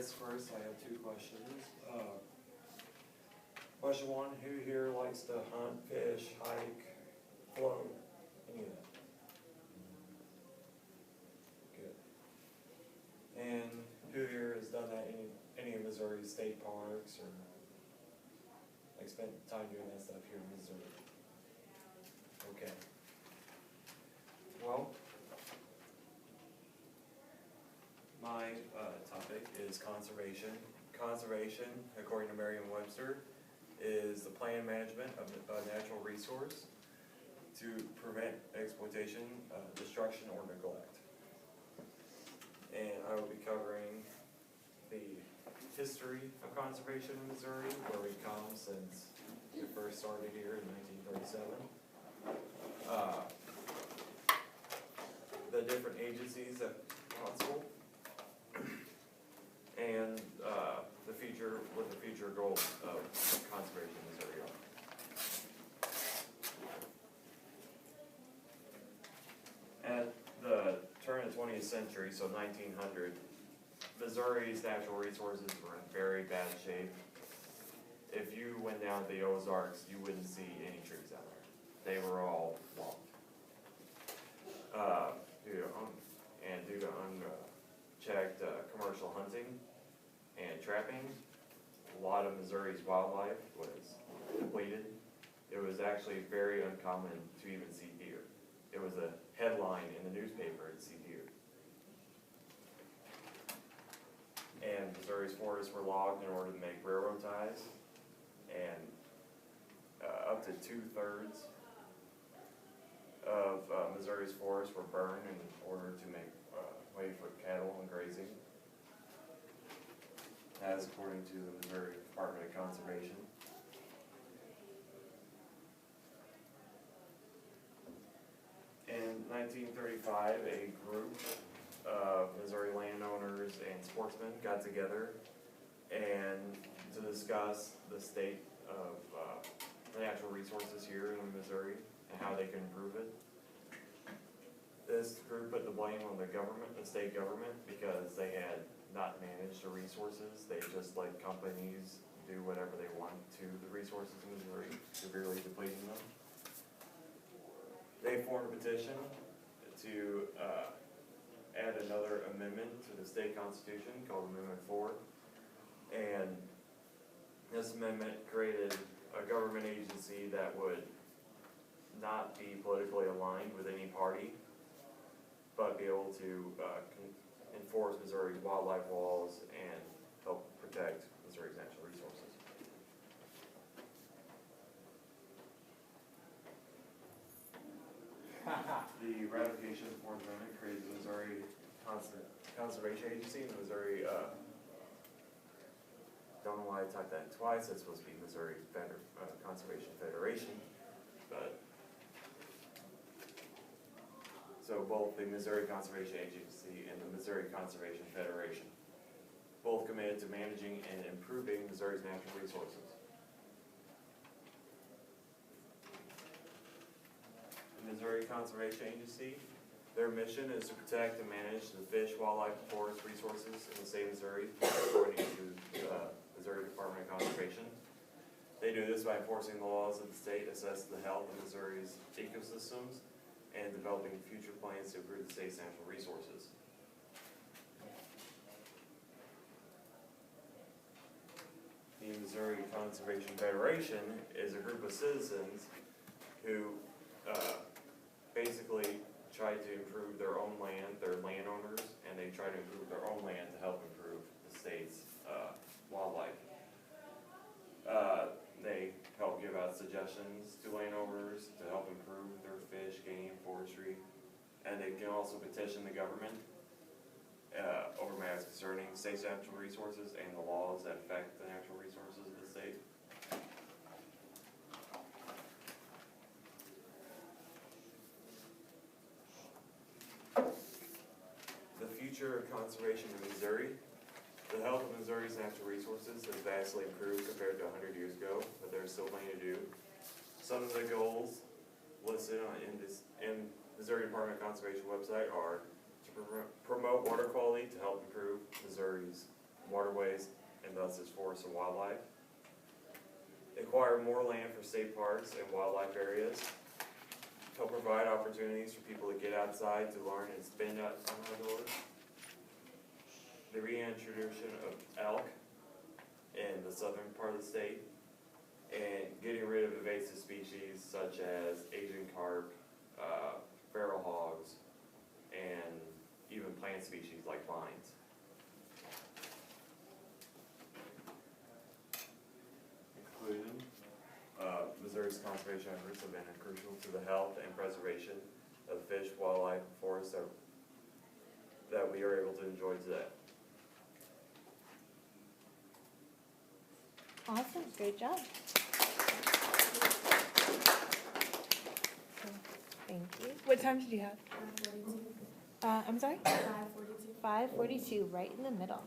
guess first I have two questions. Question one, who here likes to hunt, fish, hike, float, any of that? Good. And who here has done that in any of Missouri state parks or like spent time doing that stuff here in Missouri? Okay. Well, my topic is conservation. Conservation, according to Merriam-Webster, is the plan management of a natural resource to prevent exploitation, destruction, or neglect. And I will be covering the history of conservation in Missouri, where we've come since it first started here in 1937. The different agencies that are responsible, and what the future goals of conservation in Missouri are. At the turn of the 20th century, so 1900, Missouri's natural resources were in very bad shape. If you went down to the Ozarks, you wouldn't see any trees down there. They were all logged. Due to unchecked commercial hunting and trapping, a lot of Missouri's wildlife was depleted. It was actually very uncommon to even see deer. It was a headline in the newspaper to see deer. And Missouri's forests were logged in order to make railroad ties, and up to 2/3 of Missouri's forests were burned in order to make way for cattle and grazing. That's according to the Missouri Department of Conservation. In 1935, a group of Missouri landowners and sportsmen got together and to discuss the state of the natural resources here in Missouri and how they can improve it. This group put the blame on the government, the state government, because they had not managed the resources. They just let companies do whatever they want to the resources in Missouri, severely depleting them. They formed a petition to add another amendment to the state constitution called Amendment 4. And this amendment created a government agency that would not be politically aligned with any party, but be able to enforce Missouri's wildlife laws and help protect Missouri's natural resources. The ratification of the Fourth Amendment created the Missouri Conservation Agency and the Missouri, don't know why I typed that twice, it's supposed to be Missouri Conservation Federation, but so both the Missouri Conservation Agency and the Missouri Conservation Federation, both committed to managing and improving Missouri's natural resources. The Missouri Conservation Agency, their mission is to protect and manage the fish, wildlife, and forest resources in the state of Missouri, according to the Missouri Department of Conservation. They do this by enforcing the laws of the state, assess the health of Missouri's ecosystems, and developing future plans to improve the state's natural resources. The Missouri Conservation Federation is a group of citizens who basically try to improve their own land. They're landowners, and they try to improve their own land to help improve the state's wildlife. They help give out suggestions to landowners to help improve their fish, game, forestry, and they can also petition the government over matters concerning state's natural resources and the laws that affect the natural resources of the state. The future of conservation in Missouri. The health of Missouri's natural resources has vastly improved compared to 100 years ago, but there's still plenty to do. Some of the goals listed in Missouri Department of Conservation website are to promote water quality to help improve Missouri's waterways, and thus its forests and wildlife. Acquire more land for state parks and wildlife areas. Help provide opportunities for people to get outside, to learn and spend out outdoors. The reintroduction of elk in the southern part of the state, and getting rid of invasive species such as Asian carp, feral hogs, and even plant species like vines. Conclusion, Missouri's conservation efforts have been crucial to the health and preservation of the fish, wildlife, and forests that we are able to enjoy today. Awesome, great job. Thank you. What time did you have? 5:42. I'm sorry? 5:42. 5:42, right in the middle.